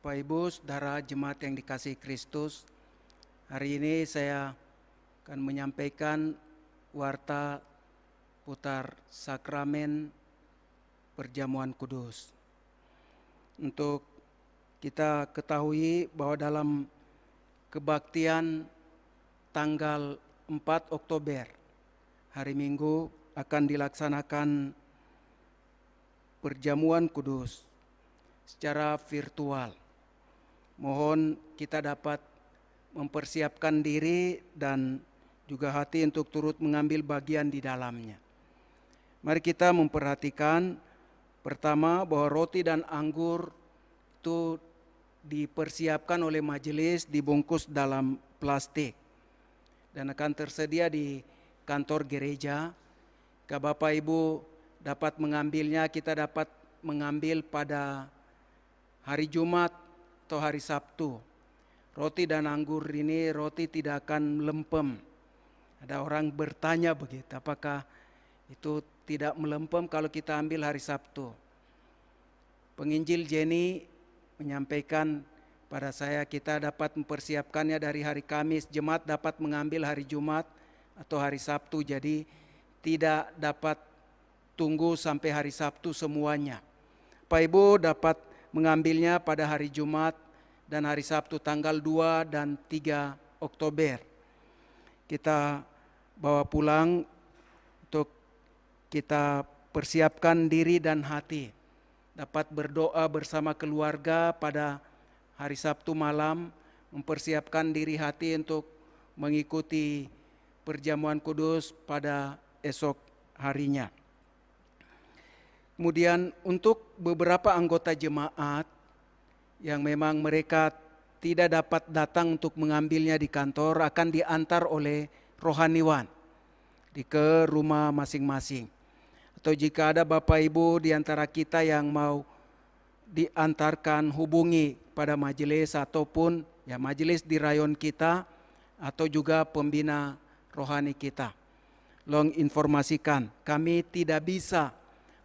Bapak Ibu, saudara jemaat yang dikasihi Kristus, hari ini saya akan menyampaikan warta putar sakramen perjamuan kudus. Untuk kita ketahui bahwa dalam kebaktian tanggal 4 Oktober, hari Minggu, akan dilaksanakan perjamuan kudus secara virtual. Mohon kita dapat mempersiapkan diri dan juga hati untuk turut mengambil bagian di dalamnya. Mari kita memperhatikan pertama bahwa roti dan anggur itu dipersiapkan oleh majelis, dibungkus dalam plastik dan akan tersedia di kantor gereja. Bapak Ibu dapat mengambilnya, kita dapat mengambil pada hari Jumat atau hari Sabtu. Roti dan anggur ini roti tidak akan melempem. Ada orang bertanya begitu, apakah itu tidak melempem kalau kita ambil hari Sabtu? Penginjil Jenny menyampaikan pada saya kita dapat mempersiapkannya dari hari Kamis, jemaat dapat mengambil hari Jumat atau hari Sabtu, jadi tidak dapat tunggu sampai hari Sabtu semuanya. Pak Ibu dapat mengambilnya pada hari Jumat dan hari Sabtu tanggal 2 dan 3 Oktober. Kita bawa pulang untuk kita persiapkan diri dan hati. Dapat berdoa bersama keluarga pada hari Sabtu malam, mempersiapkan diri hati untuk mengikuti perjamuan kudus pada esok harinya. Kemudian untuk beberapa anggota jemaat yang memang mereka tidak dapat datang untuk mengambilnya di kantor, akan diantar oleh rohaniwan ke rumah masing-masing. Atau jika ada Bapak Ibu di antara kita yang mau diantarkan, hubungi pada majelis ataupun majelis di rayon kita atau juga pembina rohani kita. Long informasikan, kami tidak bisa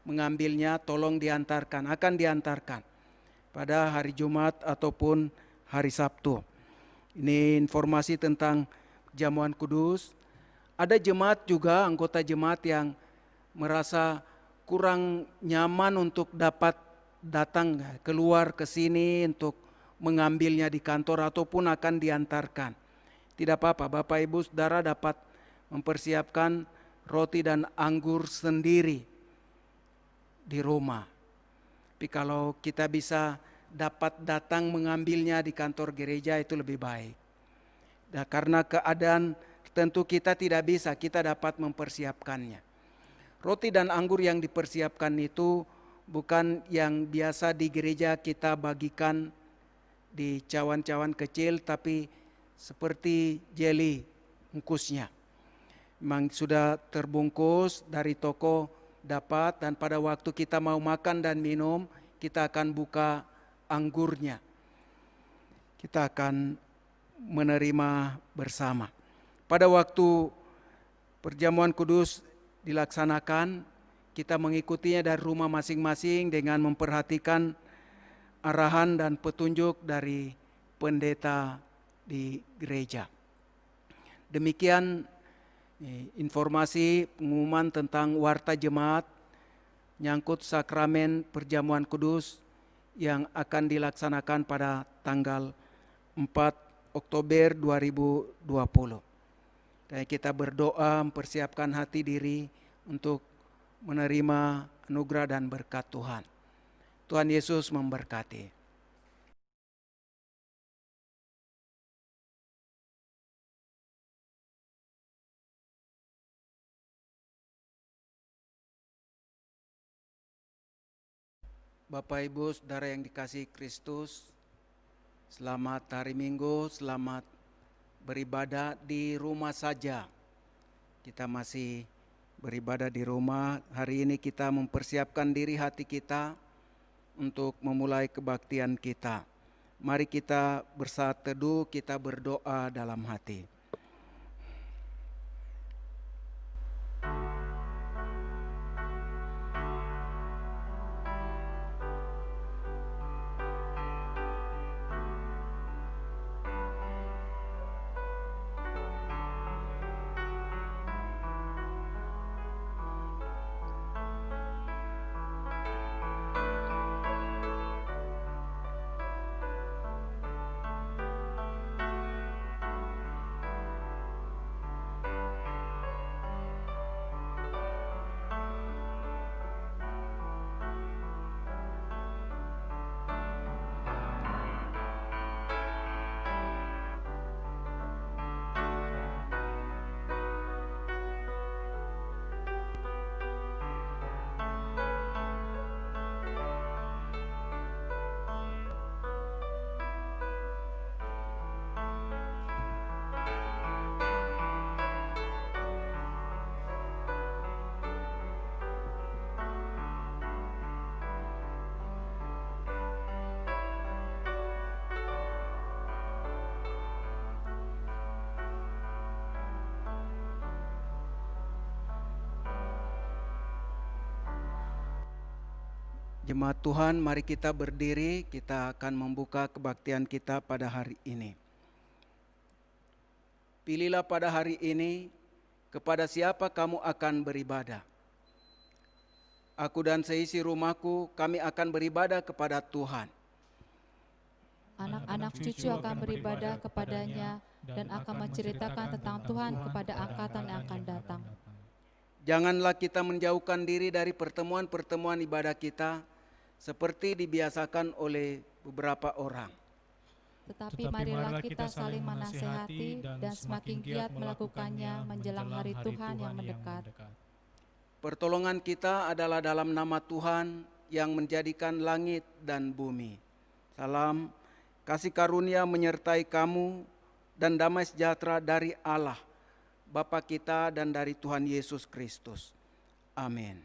mengambilnya, tolong diantarkan, akan diantarkan pada hari Jumat ataupun hari Sabtu. Ini informasi tentang jamuan kudus. Ada jemaat juga, anggota jemaat yang merasa kurang nyaman untuk dapat datang keluar ke sini untuk mengambilnya di kantor ataupun akan diantarkan. Tidak apa-apa, Bapak Ibu Saudara dapat mempersiapkan roti dan anggur sendiri di rumah. Tapi kalau kita bisa dapat datang mengambilnya di kantor gereja itu lebih baik. Dan karena keadaan tentu kita tidak bisa, kita dapat mempersiapkannya. Roti dan anggur yang dipersiapkan itu bukan yang biasa di gereja kita bagikan di cawan-cawan kecil, tapi seperti jeli bungkusnya. Memang sudah terbungkus dari toko dapat, dan pada waktu kita mau makan dan minum, kita akan buka anggurnya. Kita akan menerima bersama. Pada waktu perjamuan kudus dilaksanakan, kita mengikutinya dari rumah masing-masing dengan memperhatikan arahan dan petunjuk dari pendeta di gereja. Demikian informasi pengumuman tentang warta jemaat nyangkut sakramen perjamuan kudus yang akan dilaksanakan pada tanggal 4 Oktober 2020. Dan kita berdoa mempersiapkan hati diri untuk menerima anugerah dan berkat Tuhan. Tuhan Yesus memberkati. Bapak Ibu Saudara yang dikasihi Kristus, selamat hari Minggu, selamat beribadah di rumah saja. Kita masih beribadah di rumah. Hari ini kita mempersiapkan diri hati kita untuk memulai kebaktian kita. Mari kita bersaat teduh, kita berdoa dalam hati. Jemaat Tuhan, mari kita berdiri, kita akan membuka kebaktian kita pada hari ini. Pilihlah pada hari ini kepada siapa kamu akan beribadah. Aku dan seisi rumahku, kami akan beribadah kepada Tuhan. Anak-anak cucu akan beribadah kepadanya dan akan menceritakan tentang Tuhan kepada angkatan yang akan datang. Janganlah kita menjauhkan diri dari pertemuan-pertemuan ibadah kita, seperti dibiasakan oleh beberapa orang. Tetapi marilah kita saling menasehati dan semakin giat melakukannya menjelang hari Tuhan yang mendekat. Pertolongan kita adalah dalam nama Tuhan yang menjadikan langit dan bumi. Salam, kasih karunia menyertai kamu dan damai sejahtera dari Allah, Bapa kita dan dari Tuhan Yesus Kristus. Amin.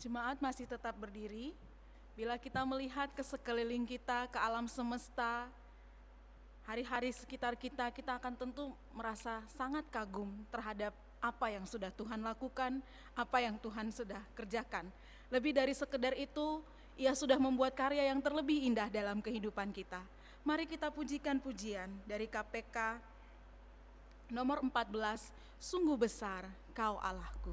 Jemaat masih tetap berdiri. Bila kita melihat ke sekeliling kita, ke alam semesta, hari-hari sekitar kita, kita akan tentu merasa sangat kagum terhadap apa yang sudah Tuhan lakukan, apa yang Tuhan sudah kerjakan. Lebih dari sekedar itu, Ia sudah membuat karya yang terlebih indah dalam kehidupan kita. Mari kita pujikan pujian dari KPK nomor 14, Sungguh Besar Kau Allahku.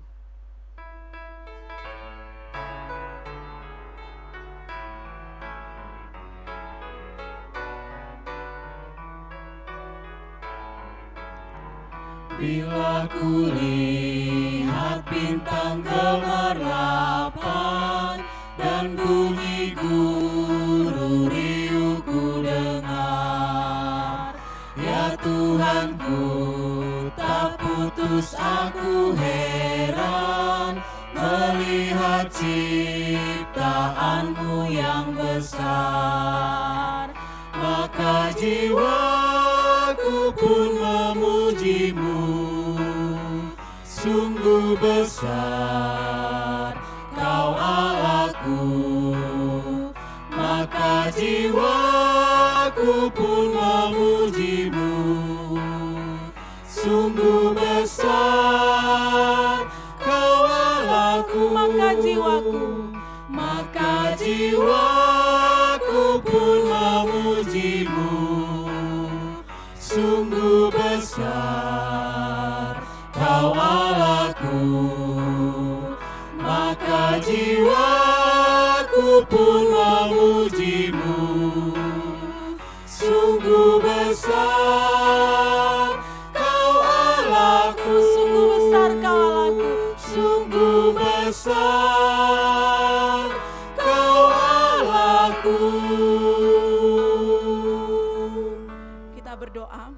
Bila ku lihat bintang gemerlapan dan bunyi guru riuh ku dengar, ya Tuhanku, tak putus aku heran melihat ciptaanmu yang besar. Maka jiwaku pun memujimu, sungguh besar Kau Allahku. Maka jiwaku pun memujimu, sungguh besar Kau Allahku. Maka jiwaku pun memujimu, sungguh besar Kau Allahku. Maka jiwaku pun memujimu, sungguh besar Kau Allahku. Sungguh besar Kau Allahku. Sungguh besar Kau Allahku. Kita berdoa.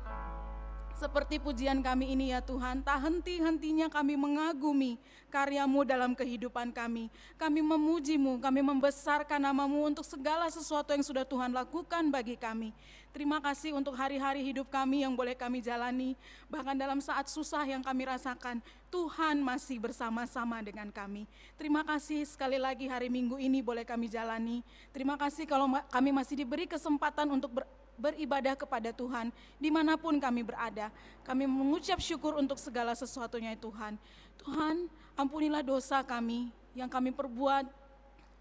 Seperti pujian kami ini ya Tuhan, tak henti-hentinya kami mengagumi karya-Mu dalam kehidupan kami. Kami memuji-Mu, kami membesarkan nama-Mu untuk segala sesuatu yang sudah Tuhan lakukan bagi kami. Terima kasih untuk hari-hari hidup kami yang boleh kami jalani, bahkan dalam saat susah yang kami rasakan, Tuhan masih bersama-sama dengan kami. Terima kasih sekali lagi hari Minggu ini boleh kami jalani. Terima kasih kalau kami masih diberi kesempatan untuk beribadah kepada Tuhan dimanapun kami berada. Kami mengucap syukur untuk segala sesuatunya Tuhan. Tuhan, ampunilah dosa kami yang kami perbuat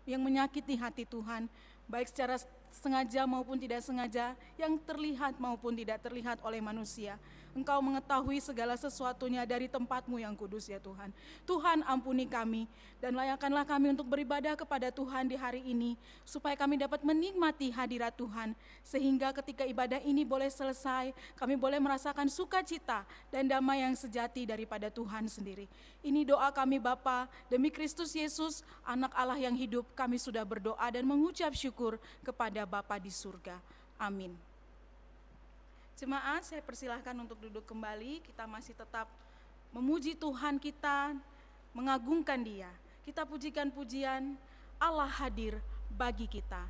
yang menyakiti hati Tuhan, baik secara sengaja maupun tidak sengaja, yang terlihat maupun tidak terlihat oleh manusia. Engkau mengetahui segala sesuatunya dari tempat-Mu yang kudus ya Tuhan. Tuhan, ampuni kami dan layakkanlah kami untuk beribadah kepada Tuhan di hari ini, supaya kami dapat menikmati hadirat Tuhan, sehingga ketika ibadah ini boleh selesai, kami boleh merasakan sukacita dan damai yang sejati daripada Tuhan sendiri. Ini doa kami Bapa, demi Kristus Yesus, Anak Allah yang hidup, kami sudah berdoa dan mengucap syukur kepada Bapa di surga. Amin. Jemaat, saya persilahkan untuk duduk kembali. Kita masih tetap memuji Tuhan kita, mengagungkan Dia. Kita pujikan pujian Allah hadir bagi kita.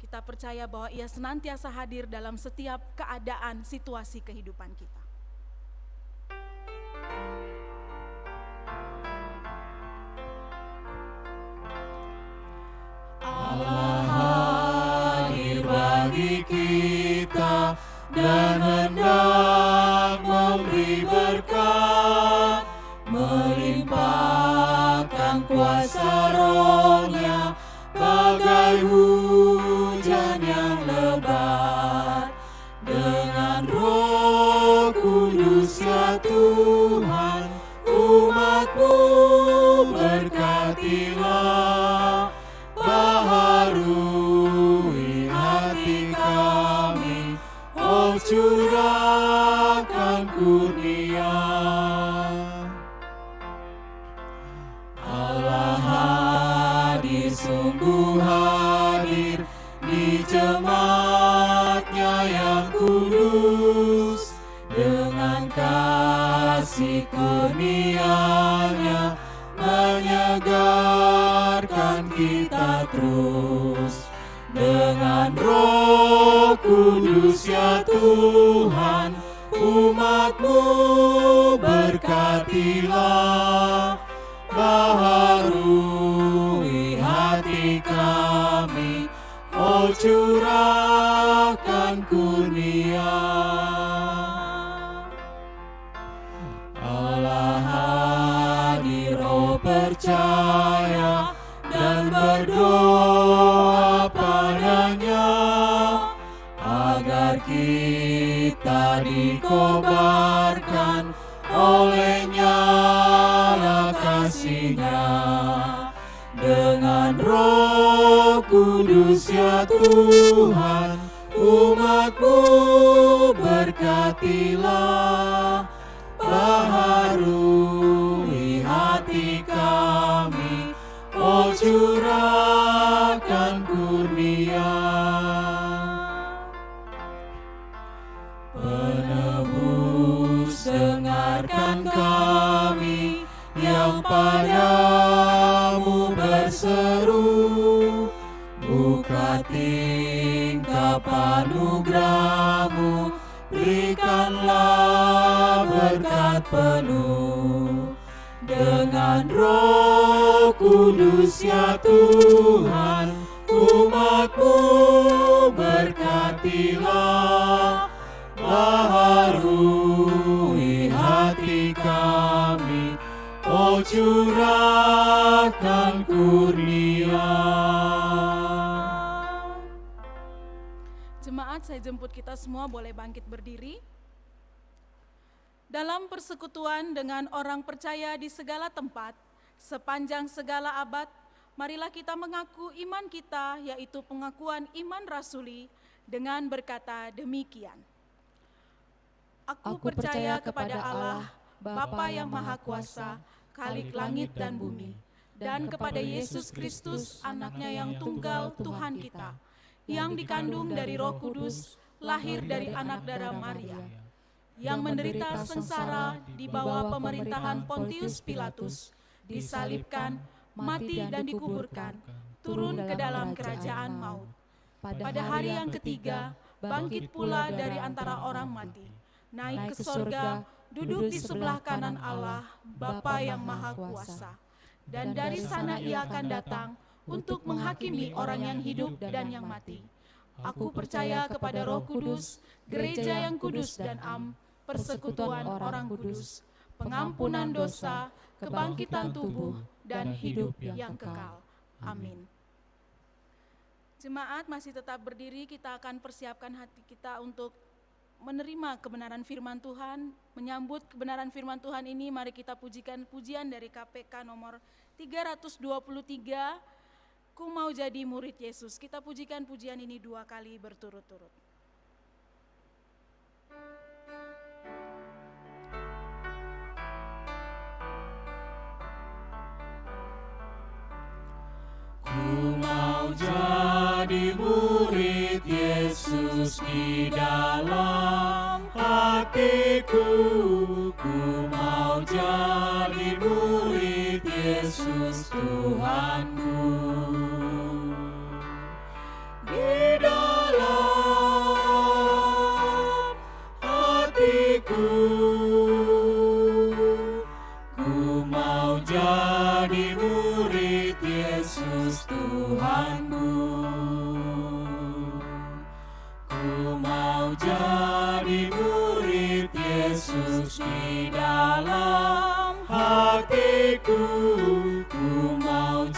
Kita percaya bahwa Ia senantiasa hadir dalam setiap keadaan, situasi kehidupan kita. Allah hadir bagi kita dan hendak memberi berkat. kuasa Roh-Nya bagai hujan yang lebat. Dengan Roh Kudus ya Tuhan, umat-Mu berkatilah, baharui hati kami, oh curahkan kurnia. Allah hadir, sungguh hadir di jemaat-Nya yang kudus. Dengan kasih kurnia-Nya menyegarkan kita terus. Dengan Roh Kudus ya Tuhan, umat-Mu berkatilah, baharui hati kami, oh curahkan kurnia. Allah hadir, oh percaya dan berdoa padanya, agar kita dikobarkan oleh nyala kasih-Nya. Dengan Roh Kudus ya Tuhan, umat-Mu berkatilah, baharui hati kami, oh curahkan kurnia. Penebus, dengarkan kami yang padamu berseru, buka tingkap anugerah-Mu, berikanlah berkat penuh. Dengan Roh Kudus ya Tuhan, umat-Mu berkatilah, baharui hati kami, oh curahkan kurnia. Jemaat, saya jemput kita semua boleh bangkit berdiri. Dalam persekutuan dengan orang percaya di segala tempat, sepanjang segala abad, marilah kita mengaku iman kita, yaitu pengakuan iman rasuli, dengan berkata demikian. Aku percaya kepada Allah, Bapa yang Maha Kuasa, Khalik langit dan bumi, dan kepada Yesus Kristus, Anak-Nya yang tunggal, Tuhan kita, yang dikandung dari Roh Kudus, lahir dari anak darah Maria, yang menderita sengsara di bawah pemerintahan Pontius Pilatus, disalibkan, mati dan dikuburkan, turun ke dalam kerajaan maut. Pada hari yang ketiga, bangkit pula dari antara orang mati, naik ke sorga, duduk di sebelah kanan Allah, Bapa yang Maha Kuasa. Dan dari sana Ia akan datang untuk menghakimi orang yang hidup dan yang mati. Aku percaya kepada Roh Kudus, gereja yang kudus dan am, persekutuan orang kudus, pengampunan dosa, kebangkitan tubuh, dan hidup yang kekal. Amin. Jemaat masih tetap berdiri, kita akan persiapkan hati kita untuk menerima kebenaran firman Tuhan. Menyambut kebenaran firman Tuhan ini, mari kita pujikan pujian dari KPK nomor 323, Ku Mau Jadi Murid Yesus. Kita pujikan pujian ini 2 kali berturut-turut. Ku mau jadi murid Yesus di dalam hatiku. Ku mau jadi murid Yesus Tuhanku. Di dalam hatiku, ku mau jadi murid Yesus Tuhanku. Ku mau jadi murid Yesus di dalam hatiku. Ku mau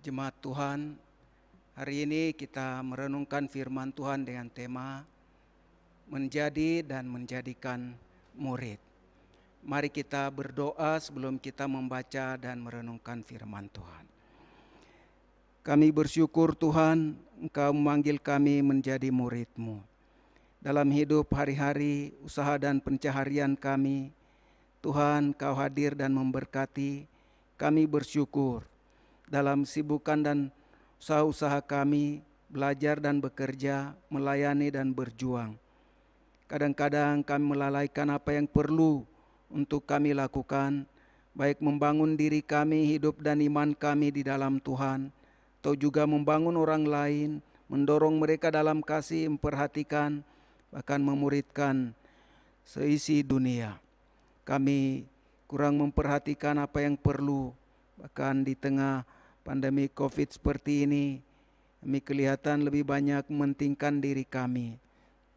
Jemaat Tuhan, hari ini kita merenungkan firman Tuhan dengan tema menjadi dan menjadikan murid. Mari kita berdoa sebelum kita membaca dan merenungkan firman Tuhan. Kami bersyukur Tuhan, Engkau memanggil kami menjadi murid-Mu. Dalam hidup hari-hari, usaha dan pencaharian kami, Tuhan, Kau hadir dan memberkati. Kami bersyukur dalam sibukan dan usaha-usaha kami, belajar dan bekerja, melayani dan berjuang. Kadang-kadang kami melalaikan apa yang perlu untuk kami lakukan, baik membangun diri kami, hidup dan iman kami di dalam Tuhan, atau juga membangun orang lain, mendorong mereka dalam kasih, memperhatikan, bahkan memuridkan seisi dunia. Kami kurang memperhatikan apa yang perlu, bahkan di tengah pandemi COVID seperti ini, kami kelihatan lebih banyak mementingkan diri kami.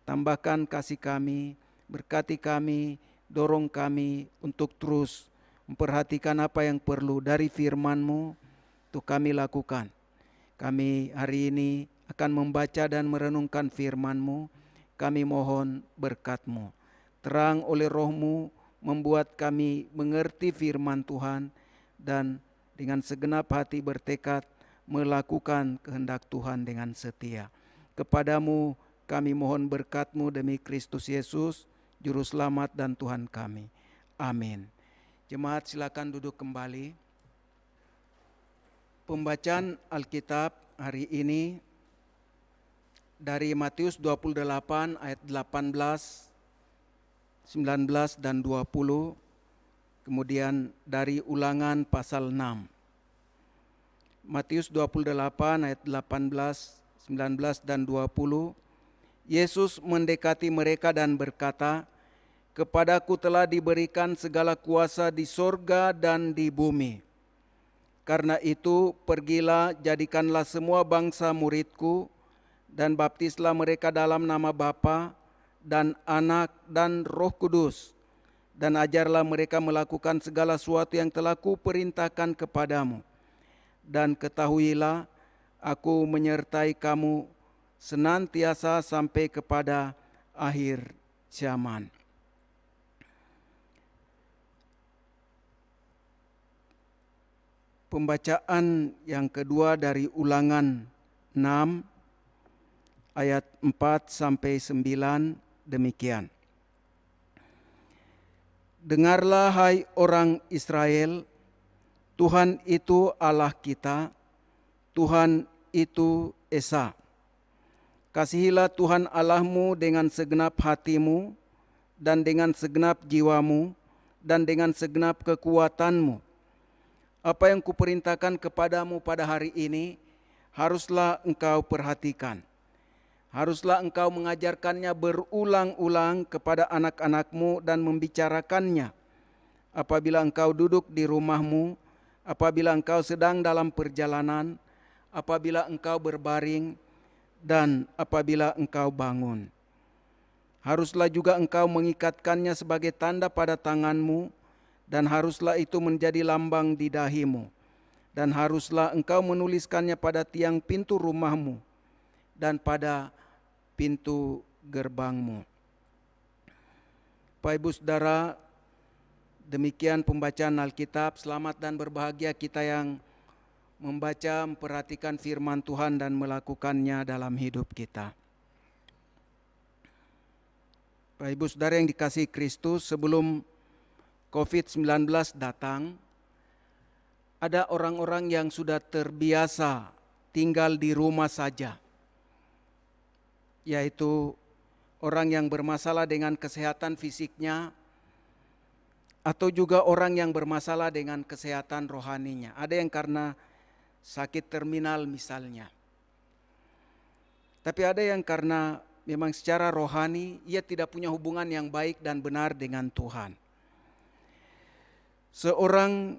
Tambahkan kasih kami, berkati kami, dorong kami untuk terus memperhatikan apa yang perlu dari firman-Mu untuk kami lakukan. Kami hari ini akan membaca dan merenungkan firman-Mu. Kami mohon berkat-Mu. Terang oleh Roh-Mu membuat kami mengerti firman Tuhan dan dengan segenap hati bertekad melakukan kehendak Tuhan dengan setia. Kepadamu kami mohon berkat-Mu demi Kristus Yesus, Juru Selamat dan Tuhan kami. Amin. Jemaat silakan duduk kembali. Pembacaan Alkitab hari ini dari Matius 28 ayat 18, 19 dan 20. Kemudian dari Ulangan pasal 6. Matius 28 ayat 18, 19 dan 20. Yesus mendekati mereka dan berkata, "Kepadaku telah diberikan segala kuasa di sorga dan di bumi. Karena itu pergilah, jadikanlah semua bangsa muridku, dan baptislah mereka dalam nama Bapa dan Anak dan Roh Kudus, dan ajarlah mereka melakukan segala sesuatu yang telah kuperintahkan kepadamu. Dan ketahuilah, aku menyertai kamu senantiasa sampai kepada akhir zaman." Pembacaan yang kedua dari Ulangan 6 ayat 4 sampai 9 demikian. "Dengarlah hai orang Israel, Tuhan itu Allah kita, Tuhan itu Esa. Kasihilah Tuhan Allahmu dengan segenap hatimu, dan dengan segenap jiwamu, dan dengan segenap kekuatanmu. Apa yang kuperintahkan kepadamu pada hari ini, haruslah engkau perhatikan. Haruslah engkau mengajarkannya berulang-ulang kepada anak-anakmu dan membicarakannya apabila engkau duduk di rumahmu, apabila engkau sedang dalam perjalanan, apabila engkau berbaring, dan apabila engkau bangun. Haruslah juga engkau mengikatkannya sebagai tanda pada tanganmu, dan haruslah itu menjadi lambang di dahimu. Dan haruslah engkau menuliskannya pada tiang pintu rumahmu dan pada pintu gerbangmu." Bapak Ibu Saudara, demikian pembacaan Alkitab. Selamat dan berbahagia kita yang membaca, memperhatikan firman Tuhan dan melakukannya dalam hidup kita. Bapak Ibu Saudara yang dikasihi Kristus, sebelum COVID-19 datang, ada orang-orang yang sudah terbiasa tinggal di rumah saja, yaitu orang yang bermasalah dengan kesehatan fisiknya, atau juga orang yang bermasalah dengan kesehatan rohaninya. Ada yang karena sakit terminal misalnya. Tapi ada yang karena memang secara rohani ia tidak punya hubungan yang baik dan benar dengan Tuhan. Seorang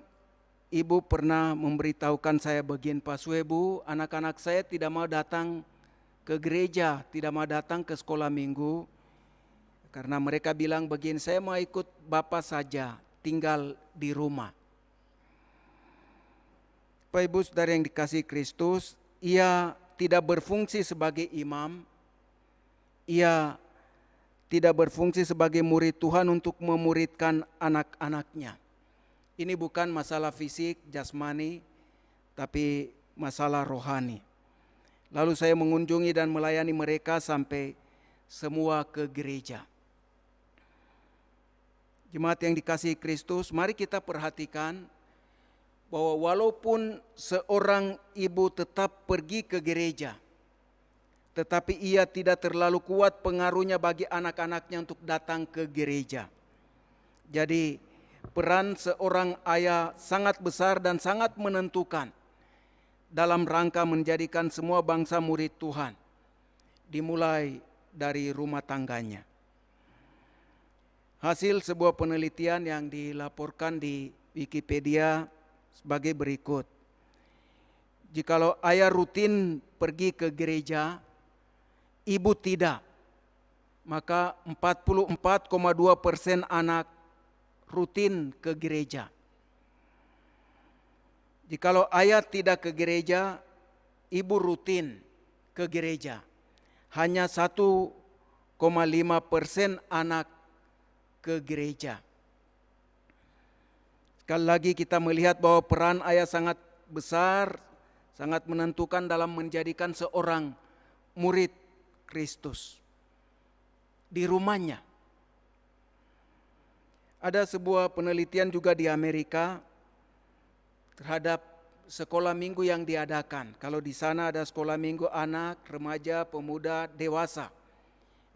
ibu pernah memberitahukan saya begini, "Pak Suebu, anak-anak saya tidak mau datang ke gereja, tidak mau datang ke sekolah minggu, karena mereka bilang begini, saya mau ikut Bapak saja, tinggal di rumah." Bapak Ibu Saudara yang dikasihi Kristus, ia tidak berfungsi sebagai imam, ia tidak berfungsi sebagai murid Tuhan untuk memuridkan anak-anaknya. Ini bukan masalah fisik, jasmani, tapi masalah rohani. Lalu saya mengunjungi dan melayani mereka sampai semua ke gereja. Jemaat yang dikasihi Kristus, mari kita perhatikan bahwa walaupun seorang ibu tetap pergi ke gereja, tetapi ia tidak terlalu kuat pengaruhnya bagi anak-anaknya untuk datang ke gereja. Jadi peran seorang ayah sangat besar dan sangat menentukan dalam rangka menjadikan semua bangsa murid Tuhan, dimulai dari rumah tangganya. Hasil sebuah penelitian yang dilaporkan di Wikipedia sebagai berikut. Jikalau ayah rutin pergi ke gereja, ibu tidak, maka 44,2% anak rutin ke gereja. Jikalau ayah tidak ke gereja, ibu rutin ke gereja. Hanya 1,5% anak ke gereja. Sekali lagi kita melihat bahwa peran ayah sangat besar, sangat menentukan dalam menjadikan seorang murid Kristus di rumahnya. Ada sebuah penelitian juga di Amerika terhadap sekolah minggu yang diadakan. Kalau di sana ada sekolah minggu anak, remaja, pemuda, dewasa.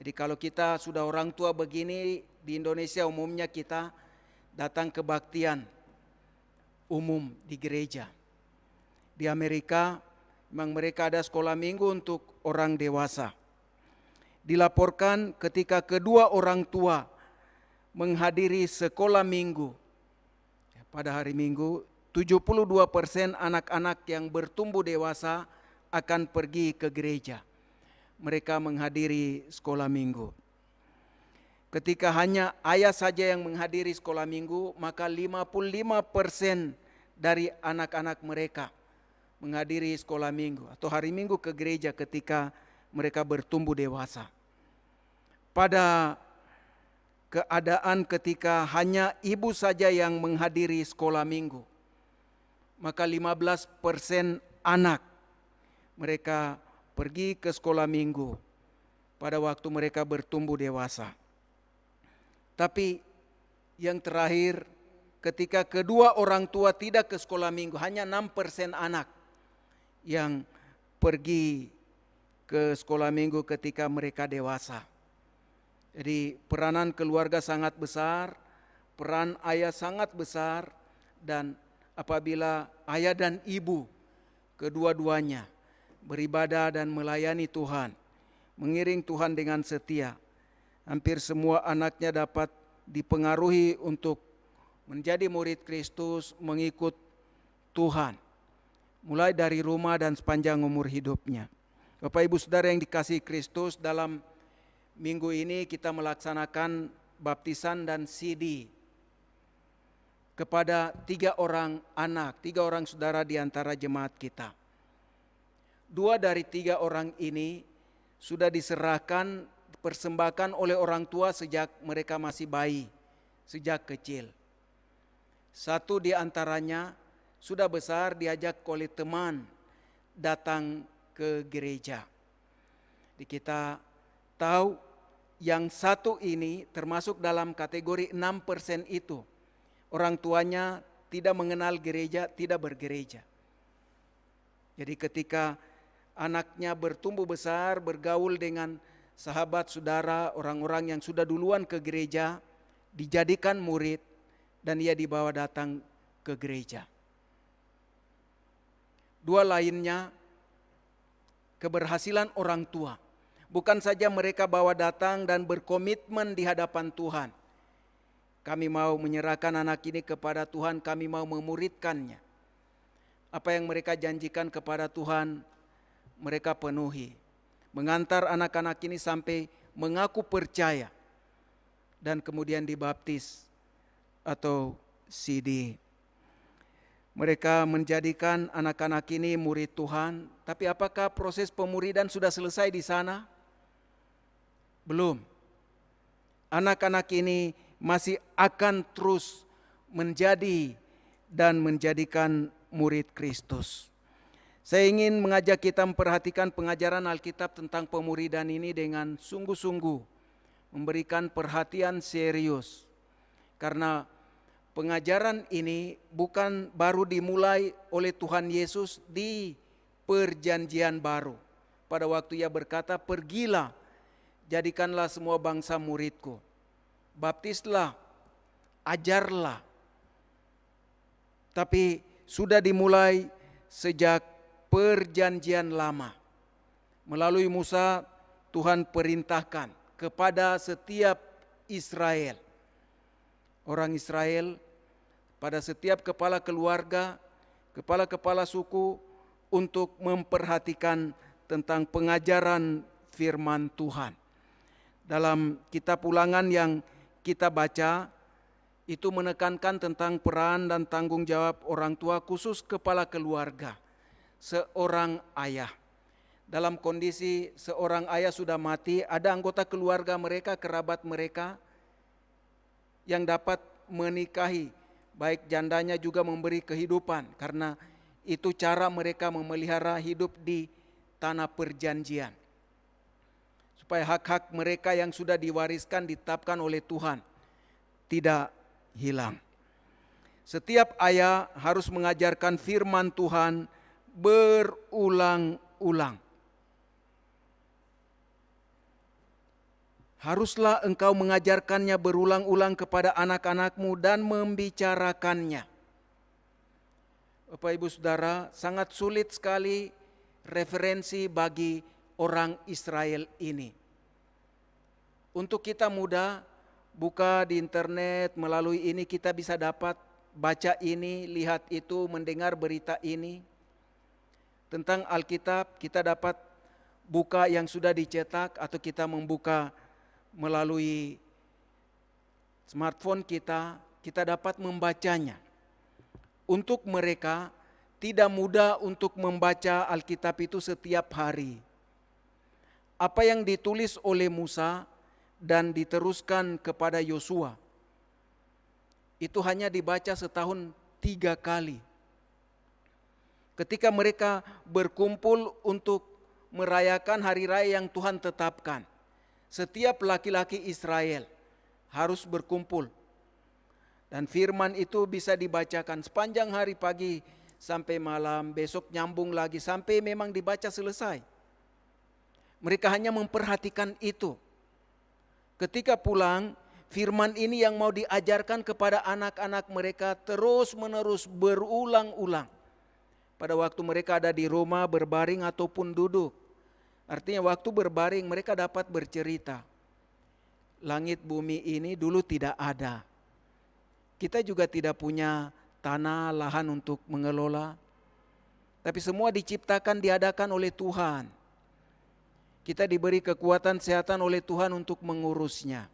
Jadi kalau kita sudah orang tua begini, di Indonesia umumnya kita datang kebaktian umum di gereja. Di Amerika memang mereka ada sekolah minggu untuk orang dewasa. Dilaporkan ketika kedua orang tua menghadiri sekolah minggu pada hari Minggu, 72% anak-anak yang bertumbuh dewasa akan pergi ke gereja. Mereka menghadiri sekolah minggu. Ketika hanya ayah saja yang menghadiri sekolah minggu, maka 55% dari anak-anak mereka menghadiri sekolah minggu atau hari Minggu ke gereja ketika mereka bertumbuh dewasa. Pada keadaan ketika hanya ibu saja yang menghadiri sekolah minggu, maka 15% anak mereka pergi ke sekolah minggu pada waktu mereka bertumbuh dewasa. Tapi yang terakhir, ketika kedua orang tua tidak ke sekolah minggu, hanya 6% anak yang pergi ke sekolah minggu ketika mereka dewasa. Jadi peranan keluarga sangat besar, peran ayah sangat besar, dan apabila ayah dan ibu kedua-duanya beribadah dan melayani Tuhan, mengiring Tuhan dengan setia, hampir semua anaknya dapat dipengaruhi untuk menjadi murid Kristus, mengikut Tuhan, mulai dari rumah dan sepanjang umur hidupnya. Bapak Ibu Saudara yang dikasihi Kristus, dalam minggu ini kita melaksanakan baptisan dan CD kepada 3 orang anak, 3 orang saudara di antara jemaat kita. 2 dari 3 orang ini sudah diserahkan, persembahkan oleh orang tua sejak mereka masih bayi, sejak kecil. 1 di antaranya sudah besar, diajak oleh teman datang ke gereja. Kita tahu yang 1 ini termasuk dalam kategori 6% itu. Orang tuanya tidak mengenal gereja, tidak bergereja. Jadi ketika anaknya bertumbuh besar, bergaul dengan sahabat, saudara, orang-orang yang sudah duluan ke gereja, dijadikan murid, dan ia dibawa datang ke gereja. 2 lainnya, keberhasilan orang tua. Bukan saja mereka bawa datang dan berkomitmen di hadapan Tuhan. Kami mau menyerahkan anak ini kepada Tuhan, kami mau memuridkannya. Apa yang mereka janjikan kepada Tuhan, mereka penuhi. Mengantar anak-anak ini sampai mengaku percaya dan kemudian dibaptis atau CD. Mereka menjadikan anak-anak ini murid Tuhan, tapi apakah proses pemuridan sudah selesai di sana? Belum. Anak-anak ini masih akan terus menjadi dan menjadikan murid Kristus. Saya ingin mengajak kita memperhatikan pengajaran Alkitab tentang pemuridan ini dengan sungguh-sungguh, memberikan perhatian serius. Karena pengajaran ini bukan baru dimulai oleh Tuhan Yesus di Perjanjian Baru. Pada waktu Ia berkata, "Pergilah, jadikanlah semua bangsa muridku. Baptislah, ajarlah." Tapi sudah dimulai sejak Perjanjian Lama. Melalui Musa, Tuhan perintahkan kepada setiap Israel, orang Israel, pada setiap kepala keluarga, kepala-kepala suku, untuk memperhatikan tentang pengajaran firman Tuhan. Dalam kitab Ulangan yang kita baca, itu menekankan tentang peran dan tanggung jawab orang tua, khusus kepala keluarga, seorang ayah. Dalam kondisi seorang ayah sudah mati, ada anggota keluarga mereka, kerabat mereka yang dapat menikahi, baik jandanya juga memberi kehidupan, karena itu cara mereka memelihara hidup di tanah perjanjian, supaya hak-hak mereka yang sudah diwariskan ditetapkan oleh Tuhan tidak hilang. Setiap ayah harus mengajarkan firman Tuhan berulang-ulang. Haruslah engkau mengajarkannya berulang-ulang kepada anak-anakmu dan membicarakannya. Bapak Ibu Saudara, sangat sulit sekali referensi bagi orang Israel ini. Untuk kita mudah, buka di internet, melalui ini kita bisa dapat baca ini, lihat itu, mendengar berita ini. Tentang Alkitab kita dapat buka yang sudah dicetak, atau kita membuka melalui smartphone kita dapat membacanya. Untuk mereka tidak mudah untuk membaca Alkitab itu setiap hari. Apa yang ditulis oleh Musa dan diteruskan kepada Yosua, itu hanya dibaca setahun 3 kali. Ketika mereka berkumpul untuk merayakan hari raya yang Tuhan tetapkan, setiap laki-laki Israel harus berkumpul. Dan firman itu bisa dibacakan sepanjang hari, pagi sampai malam, besok nyambung lagi sampai memang dibaca selesai. Mereka hanya memperhatikan itu. Ketika pulang, firman ini yang mau diajarkan kepada anak-anak mereka terus-menerus berulang-ulang. Pada waktu mereka ada di rumah berbaring ataupun duduk. Artinya waktu berbaring mereka dapat bercerita. Langit bumi ini dulu tidak ada. Kita juga tidak punya tanah, lahan untuk mengelola. Tapi semua diciptakan, diadakan oleh Tuhan. Kita diberi kekuatan, kesehatan oleh Tuhan untuk mengurusnya.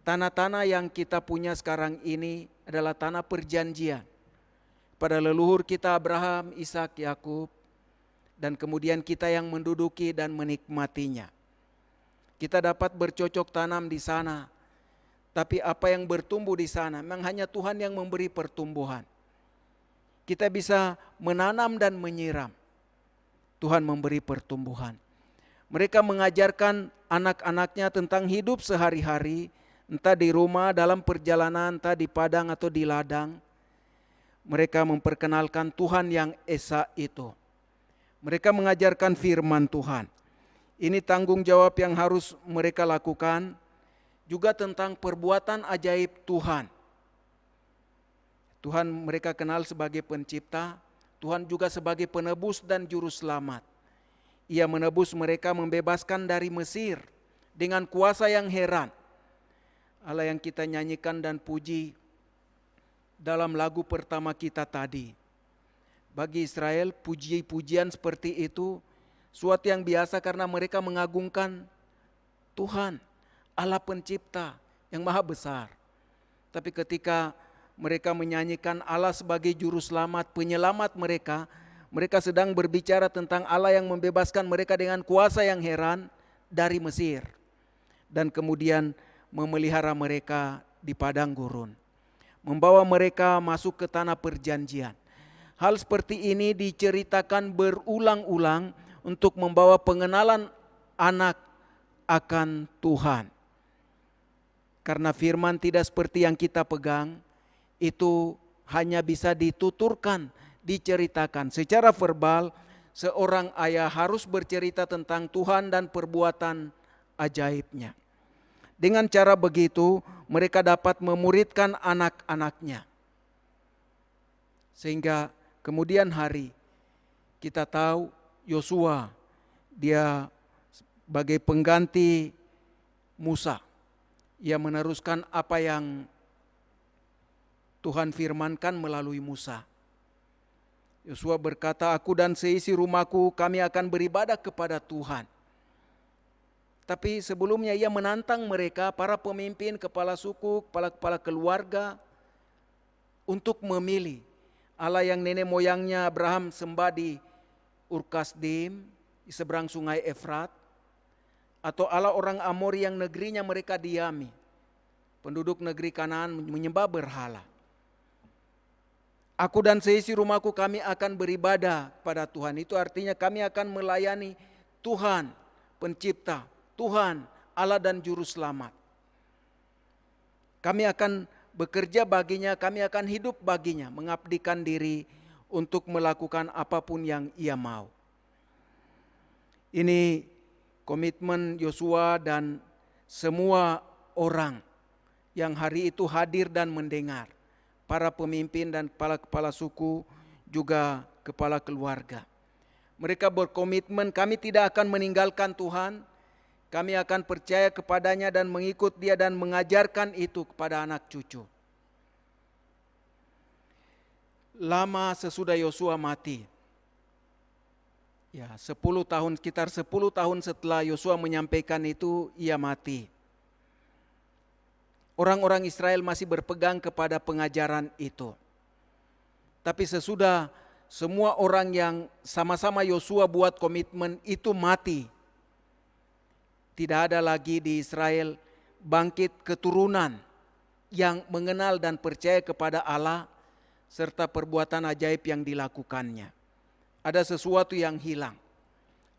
Tanah-tanah yang kita punya sekarang ini adalah tanah perjanjian. Pada leluhur kita Abraham, Ishak, Yakub, dan kemudian kita yang menduduki dan menikmatinya. Kita dapat bercocok tanam di sana. Tapi apa yang bertumbuh di sana memang hanya Tuhan yang memberi pertumbuhan. Kita bisa menanam dan menyiram. Tuhan memberi pertumbuhan. Mereka mengajarkan anak-anaknya tentang hidup sehari-hari, entah di rumah, dalam perjalanan, entah di padang atau di ladang. Mereka memperkenalkan Tuhan yang esa itu. Mereka mengajarkan firman Tuhan. Ini tanggung jawab yang harus mereka lakukan. Juga tentang perbuatan ajaib Tuhan. Tuhan mereka kenal sebagai pencipta, Tuhan juga sebagai penebus dan juru selamat. Ia menebus mereka, membebaskan dari Mesir dengan kuasa yang heran. Allah yang kita nyanyikan dan puji dalam lagu pertama kita tadi. Bagi Israel, puji-pujian seperti itu suatu yang biasa karena mereka mengagungkan Tuhan, Allah pencipta yang maha besar. Tapi ketika mereka menyanyikan Allah sebagai juru selamat, penyelamat mereka. Mereka sedang berbicara tentang Allah yang membebaskan mereka dengan kuasa yang heran dari Mesir. Dan kemudian memelihara mereka di padang gurun. Membawa mereka masuk ke tanah perjanjian. Hal seperti ini diceritakan berulang-ulang untuk membawa pengenalan anak akan Tuhan. Karena firman tidak seperti yang kita pegang, itu hanya bisa dituturkan, diceritakan. Secara verbal, seorang ayah harus bercerita tentang Tuhan dan perbuatan ajaibnya. Dengan cara begitu, mereka dapat memuridkan anak-anaknya. Sehingga kemudian hari, kita tahu Yosua, dia sebagai pengganti Musa. Ia meneruskan apa yang Tuhan firmankan melalui Musa. Yosua berkata, aku dan seisi rumahku kami akan beribadah kepada Tuhan. Tapi sebelumnya ia menantang mereka, para pemimpin, kepala suku, kepala-kepala keluarga, untuk memilih Allah yang nenek moyangnya Abraham sembah di Ur-Kasdim, di seberang sungai Efrat, atau Allah orang Amori yang negerinya mereka diami. Penduduk negeri Kanaan menyembah berhala. Aku dan seisi rumahku kami akan beribadah pada Tuhan. Itu artinya kami akan melayani Tuhan pencipta, Tuhan Allah dan Juru Selamat. Kami akan bekerja baginya, kami akan hidup baginya, mengabdikan diri untuk melakukan apapun yang ia mau. Ini komitmen Yosua dan semua orang yang hari itu hadir dan mendengar. Para pemimpin dan kepala-kepala suku, juga kepala keluarga. Mereka berkomitmen, kami tidak akan meninggalkan Tuhan, kami akan percaya kepadanya dan mengikut dia dan mengajarkan itu kepada anak cucu. Lama sesudah Yosua mati, ya 10 tahun, sekitar 10 tahun setelah Yosua menyampaikan itu, ia mati. Orang-orang Israel masih berpegang kepada pengajaran itu. Tapi sesudah semua orang yang sama-sama Yosua buat komitmen itu mati, tidak ada lagi di Israel bangkit keturunan yang mengenal dan percaya kepada Allah serta perbuatan ajaib yang dilakukannya. Ada sesuatu yang hilang,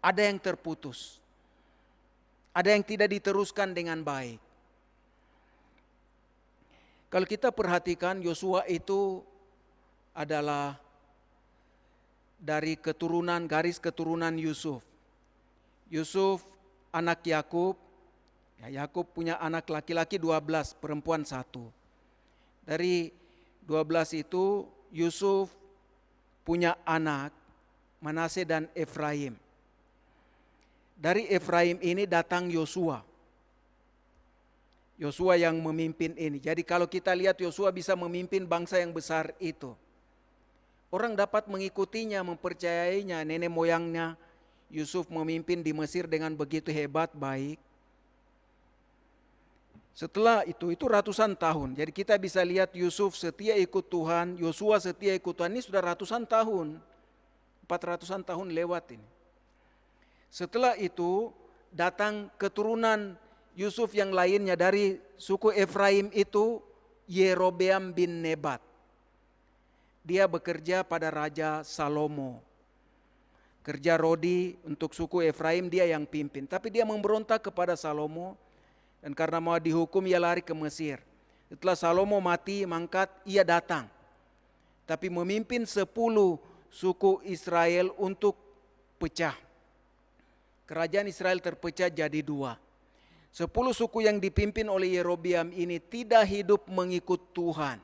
ada yang terputus, ada yang tidak diteruskan dengan baik. Kalau kita perhatikan, Yosua itu adalah dari keturunan, garis keturunan Yusuf. Yusuf anak Yakub. Ya, Yakub punya anak laki-laki 12, perempuan 1. Dari 12 itu Yusuf punya anak Manase dan Efraim. Dari Efraim ini datang Yosua. Yosua yang memimpin ini. Jadi kalau kita lihat Yosua bisa memimpin bangsa yang besar itu. Orang dapat mengikutinya, mempercayainya. Nenek moyangnya Yusuf memimpin di Mesir dengan begitu hebat, baik. Setelah itu ratusan tahun. Jadi kita bisa lihat Yusuf setia ikut Tuhan, Yosua setia ikut Tuhan. Ini sudah ratusan tahun, 400-an tahun lewat ini. Setelah itu datang keturunan Yusuf yang lainnya dari suku Efraim itu, Yerobeam bin Nebat. Dia bekerja pada Raja Salomo. Kerja rodi untuk suku Efraim dia yang pimpin. Tapi dia memberontak kepada Salomo. Dan karena mau dihukum ia lari ke Mesir. Setelah Salomo mati mangkat ia datang. Tapi memimpin 10 suku Israel untuk pecah. Kerajaan Israel terpecah jadi 2. 10 suku yang dipimpin oleh Yerobeam ini tidak hidup mengikut Tuhan.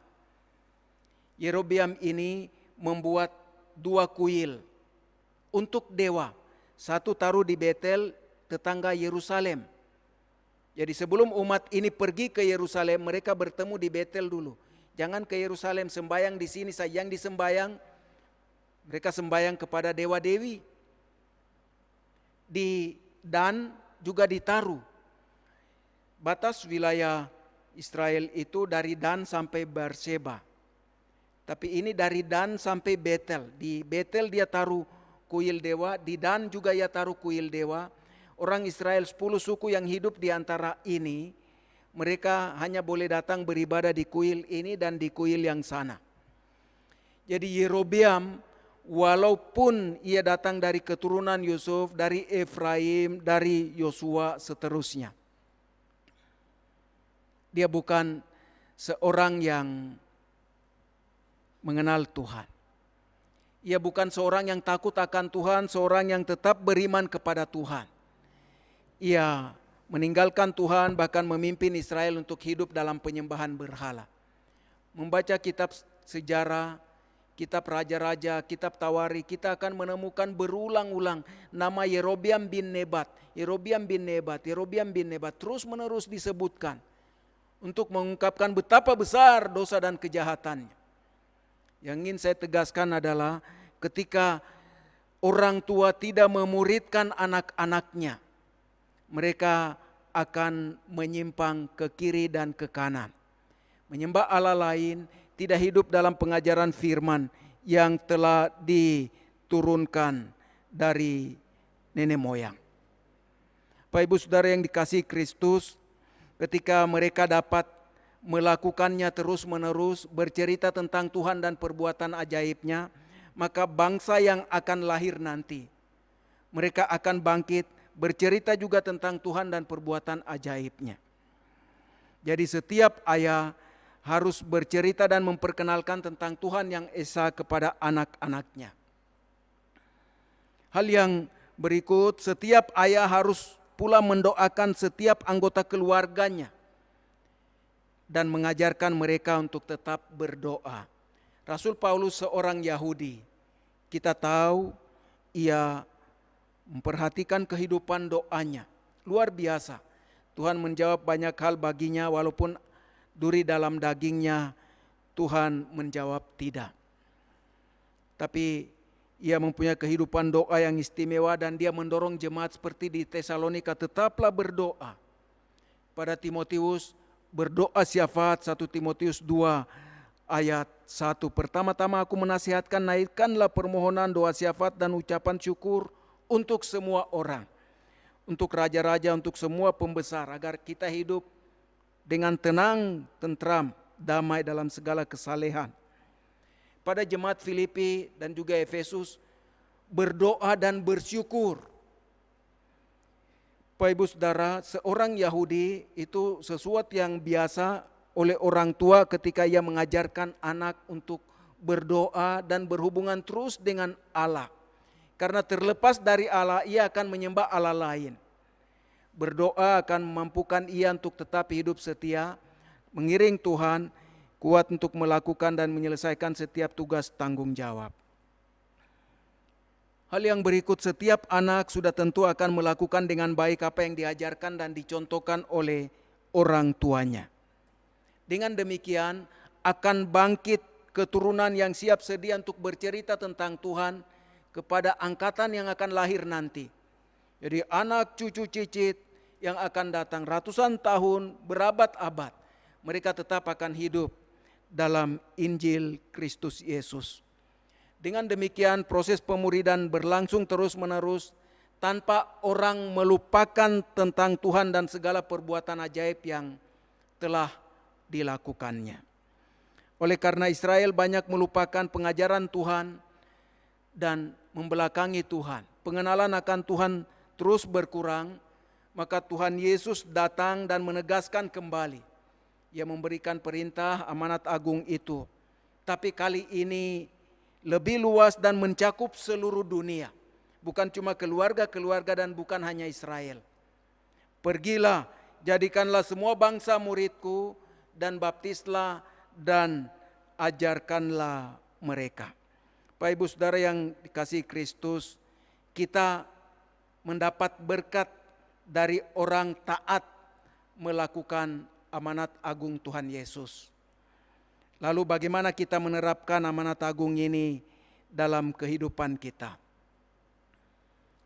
Yerobeam ini membuat 2 kuil untuk dewa. Satu taruh di Betel, tetangga Yerusalem. Jadi sebelum umat ini pergi ke Yerusalem, mereka bertemu di Betel dulu. Jangan ke Yerusalem, sembayang di sini saja. Yang disembayang, mereka sembayang kepada dewa-dewi. Di Dan juga ditaruh. Batas wilayah Israel itu dari Dan sampai Berseba. Tapi ini dari Dan sampai Betel. Di Betel dia taruh kuil dewa, di Dan juga ia taruh kuil dewa. Orang Israel 10 suku yang hidup di antara ini, mereka hanya boleh datang beribadah di kuil ini dan di kuil yang sana. Jadi Yerobeam, walaupun ia datang dari keturunan Yusuf, dari Efraim, dari Yosua seterusnya, dia bukan seorang yang mengenal Tuhan. Ia bukan seorang yang takut akan Tuhan, seorang yang tetap beriman kepada Tuhan. Ia meninggalkan Tuhan, bahkan memimpin Israel untuk hidup dalam penyembahan berhala. Membaca kitab sejarah, kitab raja-raja, kitab Tawari, kita akan menemukan berulang-ulang nama Yerobeam bin Nebat, Yerobeam bin Nebat, Yerobeam bin Nebat, terus menerus disebutkan untuk mengungkapkan betapa besar dosa dan kejahatannya. Yang ingin saya tegaskan adalah ketika orang tua tidak memuridkan anak-anaknya, mereka akan menyimpang ke kiri dan ke kanan. Menyembah Allah lain, tidak hidup dalam pengajaran firman yang telah diturunkan dari nenek moyang. Bapak Ibu Saudara yang dikasihi Kristus, ketika mereka dapat melakukannya terus-menerus, bercerita tentang Tuhan dan perbuatan ajaibnya, maka bangsa yang akan lahir nanti, mereka akan bangkit, bercerita juga tentang Tuhan dan perbuatan ajaibnya. Jadi setiap ayah harus bercerita dan memperkenalkan tentang Tuhan yang esa kepada anak-anaknya. Hal yang berikut, setiap ayah harus pula mendoakan setiap anggota keluarganya dan mengajarkan mereka untuk tetap berdoa. Rasul Paulus seorang Yahudi, kita tahu ia memperhatikan kehidupan doanya. Luar biasa. Tuhan menjawab banyak hal baginya, walaupun duri dalam dagingnya Tuhan menjawab tidak. Tapi ia mempunyai kehidupan doa yang istimewa dan dia mendorong jemaat seperti di Tesalonika, tetaplah berdoa. Pada Timotius, berdoa syafaat, 1 Timotius 2 ayat 1. Pertama-tama aku menasihatkan, naikkanlah permohonan, doa syafaat dan ucapan syukur untuk semua orang, untuk raja-raja, untuk semua pembesar, agar kita hidup dengan tenang, tentram, damai dalam segala kesalehan. Pada jemaat Filipi dan juga Efesus, berdoa dan bersyukur. Bapak Ibu Saudara, seorang Yahudi itu sesuatu yang biasa oleh orang tua ketika ia mengajarkan anak untuk berdoa dan berhubungan terus dengan Allah. Karena terlepas dari Allah, ia akan menyembah Allah lain. Berdoa akan memampukan ia untuk tetap hidup setia, mengiring Tuhan, kuat untuk melakukan dan menyelesaikan setiap tugas tanggung jawab. Hal yang berikut, setiap anak sudah tentu akan melakukan dengan baik apa yang diajarkan dan dicontohkan oleh orang tuanya. Dengan demikian akan bangkit keturunan yang siap sedia untuk bercerita tentang Tuhan kepada angkatan yang akan lahir nanti. Jadi anak cucu cicit yang akan datang ratusan tahun, berabad-abad, mereka tetap akan hidup dalam Injil Kristus Yesus. Dengan demikian proses pemuridan berlangsung terus-menerus tanpa orang melupakan tentang Tuhan dan segala perbuatan ajaib yang telah dilakukannya. Oleh karena Israel banyak melupakan pengajaran Tuhan dan membelakangi Tuhan, pengenalan akan Tuhan terus berkurang, maka Tuhan Yesus datang dan menegaskan kembali. Ia memberikan perintah amanat agung itu, tapi kali ini lebih luas dan mencakup seluruh dunia. Bukan cuma keluarga-keluarga dan bukan hanya Israel. Pergilah, jadikanlah semua bangsa muridku dan baptislah dan ajarkanlah mereka. Bapak Ibu Saudara yang dikasihi Kristus, kita mendapat berkat dari orang taat melakukan amanat agung Tuhan Yesus. Lalu bagaimana kita menerapkan amanat agung ini dalam kehidupan kita?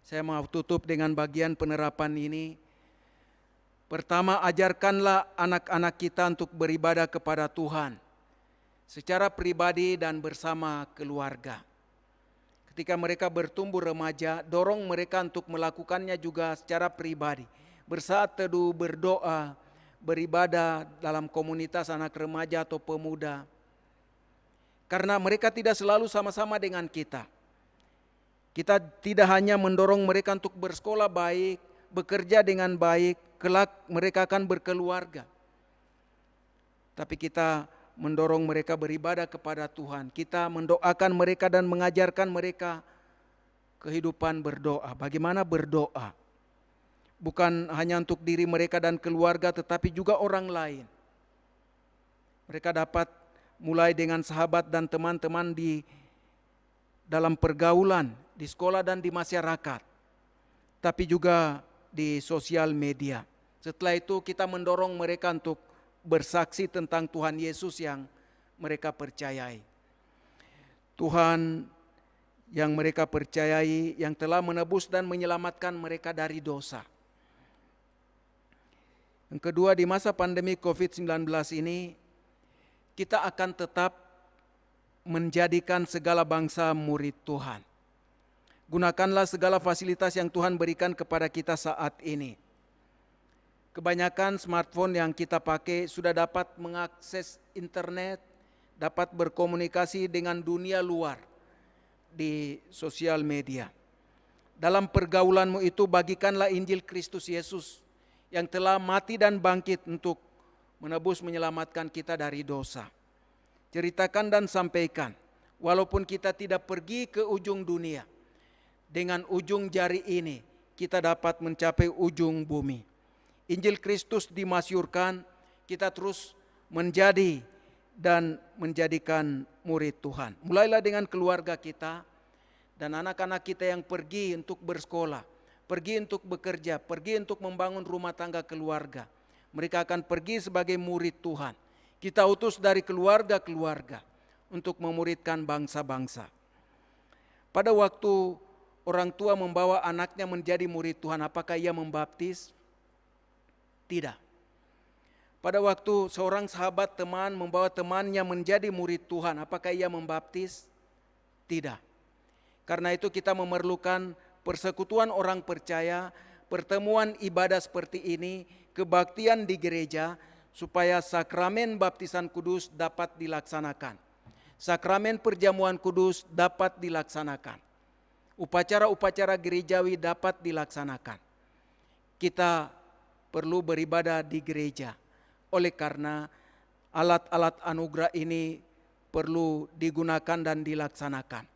Saya mau tutup dengan bagian penerapan ini. Pertama, ajarkanlah anak-anak kita untuk beribadah kepada Tuhan secara pribadi dan bersama keluarga. Ketika mereka bertumbuh remaja, dorong mereka untuk melakukannya juga secara pribadi. Bersaat teduh, berdoa, beribadah dalam komunitas anak remaja atau pemuda. Karena mereka tidak selalu sama-sama dengan kita. Kita tidak hanya mendorong mereka untuk bersekolah baik, bekerja dengan baik, kelak mereka akan berkeluarga. Tapi kita mendorong mereka beribadah kepada Tuhan. Kita mendoakan mereka dan mengajarkan mereka kehidupan berdoa. Bagaimana berdoa? Bukan hanya untuk diri mereka dan keluarga, tetapi juga orang lain. Mereka dapat mulai dengan sahabat dan teman-teman di dalam pergaulan, di sekolah dan di masyarakat, tapi juga di sosial media. Setelah itu kita mendorong mereka untuk bersaksi tentang Tuhan Yesus yang mereka percayai. Tuhan yang mereka percayai, yang telah menebus dan menyelamatkan mereka dari dosa. Yang kedua, di masa pandemi COVID-19 ini, kita akan tetap menjadikan segala bangsa murid Tuhan. Gunakanlah segala fasilitas yang Tuhan berikan kepada kita saat ini. Kebanyakan smartphone yang kita pakai sudah dapat mengakses internet, dapat berkomunikasi dengan dunia luar di sosial media. Dalam pergaulanmu itu bagikanlah Injil Kristus Yesus yang telah mati dan bangkit untuk menebus menyelamatkan kita dari dosa. Ceritakan dan sampaikan, walaupun kita tidak pergi ke ujung dunia, dengan ujung jari ini kita dapat mencapai ujung bumi. Injil Kristus dimasyurkan, kita terus menjadi dan menjadikan murid Tuhan. Mulailah dengan keluarga kita dan anak-anak kita yang pergi untuk bersekolah, pergi untuk bekerja, pergi untuk membangun rumah tangga keluarga. Mereka akan pergi sebagai murid Tuhan. Kita utus dari keluarga-keluarga untuk memuridkan bangsa-bangsa. Pada waktu orang tua membawa anaknya menjadi murid Tuhan, apakah ia membaptis? Tidak. Pada waktu seorang sahabat teman membawa temannya menjadi murid Tuhan, apakah ia membaptis? Tidak. Karena itu kita memerlukan persekutuan orang percaya, pertemuan ibadah seperti ini, kebaktian di gereja, supaya sakramen baptisan kudus dapat dilaksanakan. Sakramen perjamuan kudus dapat dilaksanakan. Upacara-upacara gerejawi dapat dilaksanakan. Kita perlu beribadah di gereja. Oleh karena alat-alat anugerah ini perlu digunakan dan dilaksanakan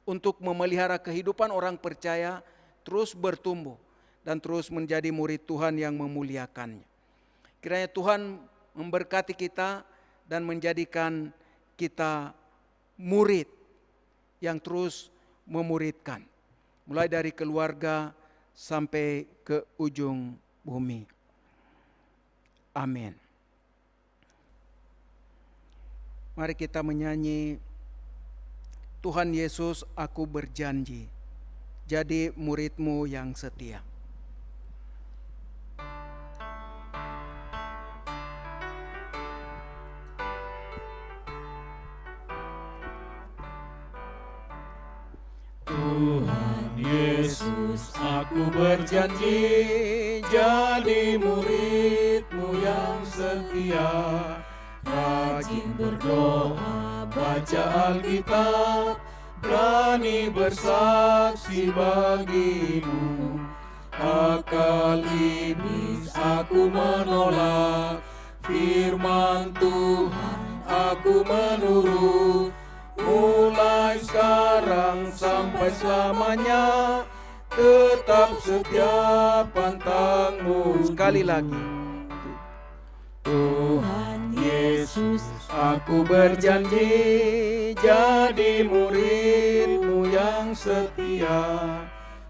untuk memelihara kehidupan orang percaya terus bertumbuh dan terus menjadi murid Tuhan yang memuliakannya. Kiranya Tuhan memberkati kita dan menjadikan kita murid yang terus memuridkan, mulai dari keluarga sampai ke ujung bumi. Amin. Mari kita menyanyi, Tuhan Yesus, aku berjanji jadi murid-Mu yang setia. Tuhan Yesus, aku berjanji jadi murid-Mu yang setia, rajin berdoa, baca Alkitab, berani bersaksi bagi-Mu. Akal iblis aku menolak, firman Tuhan aku menurut. Mulai sekarang sampai selamanya, tetap setia pantang-Mu. Sekali lagi, Tuhan Yesus, aku berjanji jadi murid-Mu yang setia,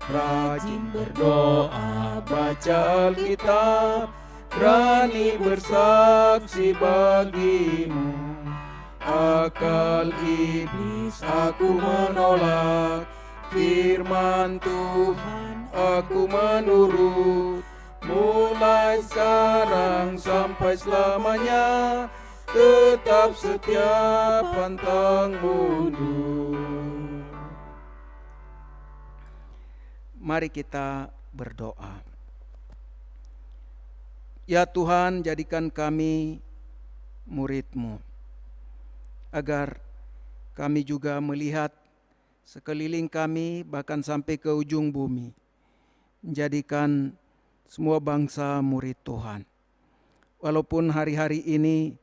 rajin berdoa, baca Alkitab, berani bersaksi bagi-Mu. Akal iblis aku menolak, firman Tuhan aku menurut. Mulai sekarang sampai selamanya, tetap setia pantang mundur. Mari kita berdoa. Ya Tuhan, jadikan kami murid-Mu, agar kami juga melihat sekeliling kami bahkan sampai ke ujung bumi, menjadikan semua bangsa murid Tuhan. Walaupun hari-hari ini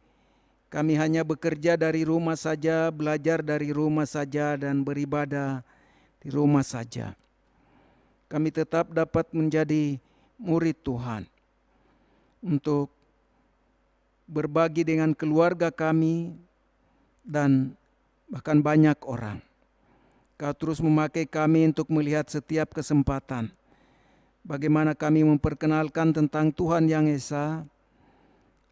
kami hanya bekerja dari rumah saja, belajar dari rumah saja, dan beribadah di rumah saja, kami tetap dapat menjadi murid Tuhan untuk berbagi dengan keluarga kami dan bahkan banyak orang. Kau terus memakai kami untuk melihat setiap kesempatan bagaimana kami memperkenalkan tentang Tuhan yang Esa,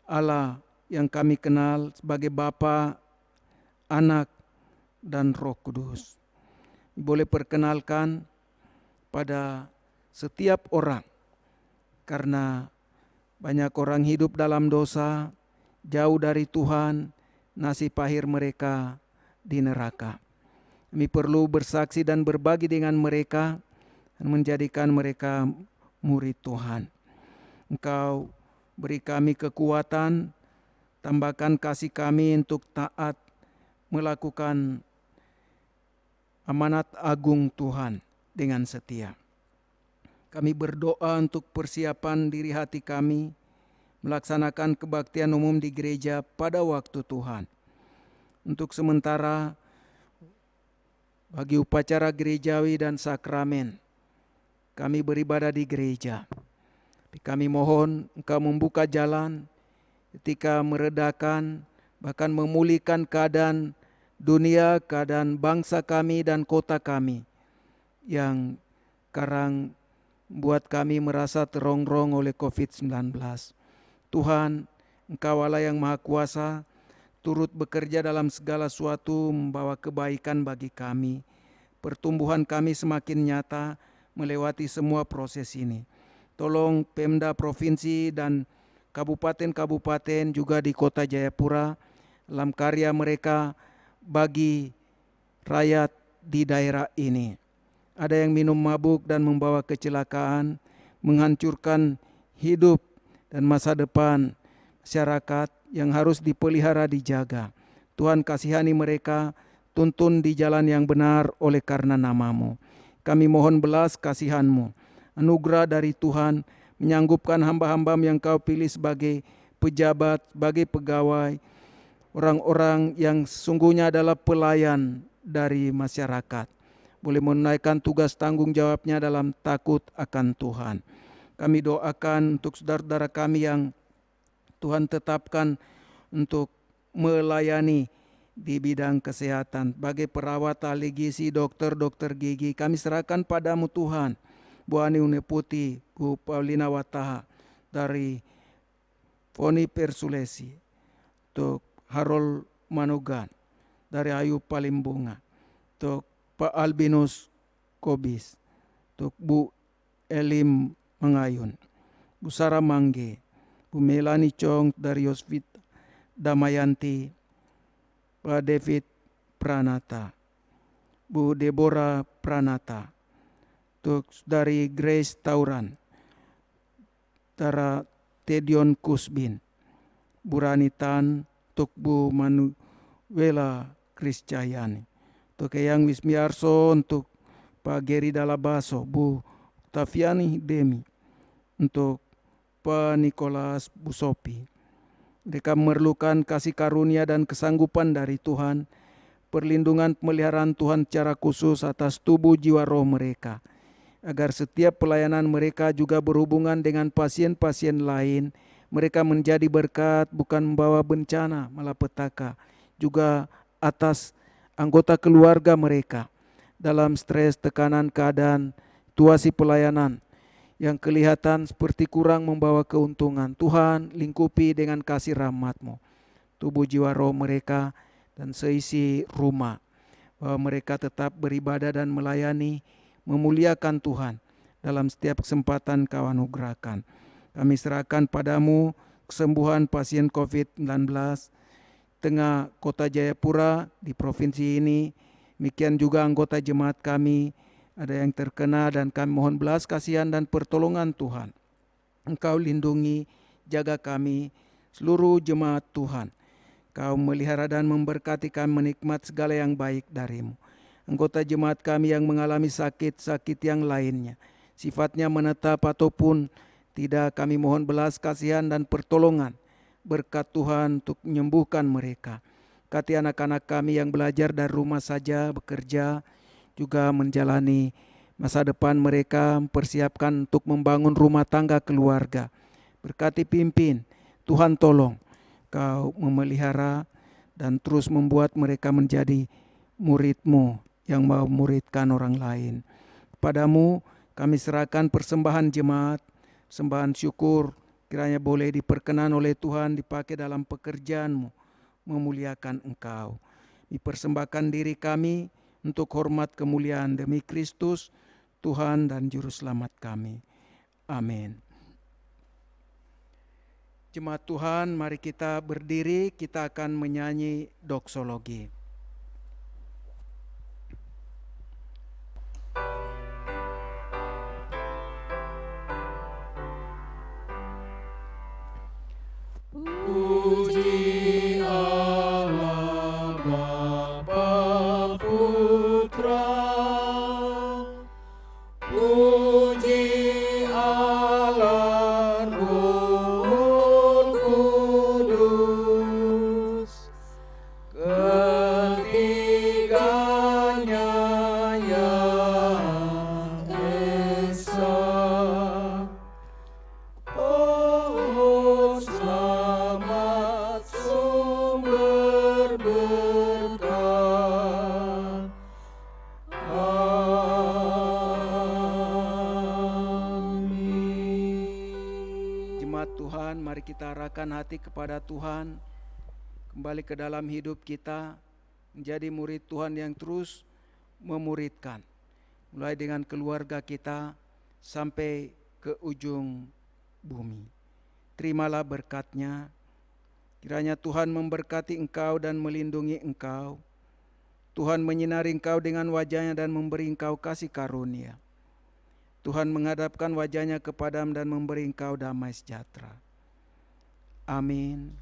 Allah yang kami kenal sebagai Bapa, Anak, dan Roh Kudus. Boleh perkenalkan pada setiap orang, karena banyak orang hidup dalam dosa, jauh dari Tuhan, nasib akhir mereka di neraka. Kami perlu bersaksi dan berbagi dengan mereka dan menjadikan mereka murid Tuhan. Engkau beri kami kekuatan, tambahkan kasih kami untuk taat melakukan amanat agung Tuhan dengan setia. Kami berdoa untuk persiapan diri hati kami melaksanakan kebaktian umum di gereja pada waktu Tuhan. Untuk sementara, bagi upacara gerejawi dan sakramen, kami beribadah di gereja. Kami mohon Engkau membuka jalan ketika meredakan, bahkan memulihkan keadaan dunia, keadaan bangsa kami dan kota kami yang sekarang buat kami merasa terongrong oleh COVID-19. Tuhan, Engkau Allah yang Maha Kuasa, turut bekerja dalam segala sesuatu membawa kebaikan bagi kami. Pertumbuhan kami semakin nyata melewati semua proses ini. Tolong Pemda Provinsi dan kabupaten-kabupaten juga di Kota Jayapura dalam karya mereka bagi rakyat di daerah ini. Ada yang minum mabuk dan membawa kecelakaan, menghancurkan hidup dan masa depan masyarakat yang harus dipelihara, dijaga. Tuhan kasihani mereka, tuntun di jalan yang benar oleh karena nama-Mu. Kami mohon belas kasihan-Mu, anugerah dari Tuhan menyanggupkan hamba-hamba-Mu yang Kau pilih sebagai pejabat, sebagai pegawai, orang-orang yang sesungguhnya adalah pelayan dari masyarakat, boleh menunaikan tugas tanggung jawabnya dalam takut akan Tuhan. Kami doakan untuk saudara-saudara kami yang Tuhan tetapkan untuk melayani di bidang kesehatan, sebagai perawat, ahli gizi, dokter gigi. Kami serahkan padamu Tuhan, Bu Ani Une Putih, Bu Paulina Wataha dari Foni Persulesi, untuk Harold Manogan dari Ayu Palimbunga, untuk Pak Albinus Kobis, untuk Bu Elim Mangayun, Bu Sarah Mangge, Bu Melani Chong dari Yosvit Damayanti, Pak David Pranata, Bu Deborah Pranata, untuk dari Grace Tauran, Tara Tedion Kusbin, Bu Ranitan, untuk Bu Manuela Kriscayani, untuk Eyang Wismiarso, untuk Pak Geri Dalabaso, Bu Taviani Demi, untuk Pak Nicholas Busopi. Mereka memerlukan kasih karunia dan kesanggupan dari Tuhan, perlindungan pemeliharaan Tuhan secara khusus atas tubuh jiwa roh mereka, agar setiap pelayanan mereka juga berhubungan dengan pasien-pasien lain. Mereka menjadi berkat, bukan membawa bencana malapetaka, juga atas anggota keluarga mereka dalam stres, tekanan, keadaan, situasi pelayanan yang kelihatan seperti kurang membawa keuntungan. Tuhan, lingkupi dengan kasih rahmat-Mu tubuh jiwa roh mereka dan seisi rumah, bahwa mereka tetap beribadah dan melayani, memuliakan Tuhan dalam setiap kesempatan Kau anugerahkan. Kami serahkan padamu kesembuhan pasien COVID-19 tengah kota Jayapura di provinsi ini. Demikian juga anggota jemaat kami, ada yang terkena, dan kami mohon belas kasihan dan pertolongan Tuhan. Engkau lindungi, jaga kami, seluruh jemaat Tuhan. Kau melihara dan memberkati kami menikmat segala yang baik darimu. Anggota jemaat kami yang mengalami sakit-sakit yang lainnya, sifatnya menetap ataupun tidak, kami mohon belas kasihan dan pertolongan. Berkat Tuhan untuk menyembuhkan mereka. Berkati anak-anak kami yang belajar dari rumah saja, bekerja, juga menjalani masa depan mereka, mempersiapkan untuk membangun rumah tangga keluarga. Berkati pimpin, Tuhan tolong Kau memelihara dan terus membuat mereka menjadi murid-Mu yang mau muridkan orang lain. Kepadamu kami serahkan persembahan jemaat, sembahan syukur, kiranya boleh diperkenan oleh Tuhan dipakai dalam pekerjaan-Mu, memuliakan Engkau. Dipersembahkan diri kami untuk hormat kemuliaan demi Kristus, Tuhan dan Juru Selamat kami. Amin. Jemaat Tuhan, mari kita berdiri, kita akan menyanyi doksologi. Puji Allah Bapa Putra, puji Allah Roh Kudus, ketiganya yang esa. Oh, selamat sumber berkat. Amin. Jemaat Tuhan, mari kita arahkan hati kepada Tuhan, kembali ke dalam hidup kita, menjadi murid Tuhan yang terus memuridkan, mulai dengan keluarga kita sampai ke ujung bumi. Terimalah berkat-Nya. Kiranya Tuhan memberkati engkau dan melindungi engkau. Tuhan menyinari engkau dengan wajah-Nya dan memberi engkau kasih karunia. Tuhan menghadapkan wajah-Nya kepadamu dan memberi engkau damai sejahtera. Amin.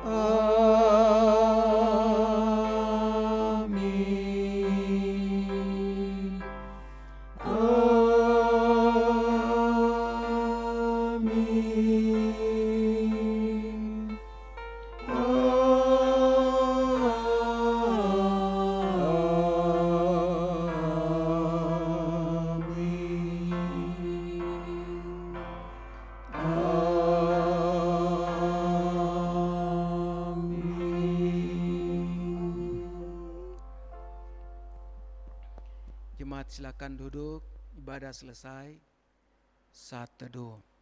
Amin. Amin. Jemaat silakan duduk, ibadah selesai. Saat teduh.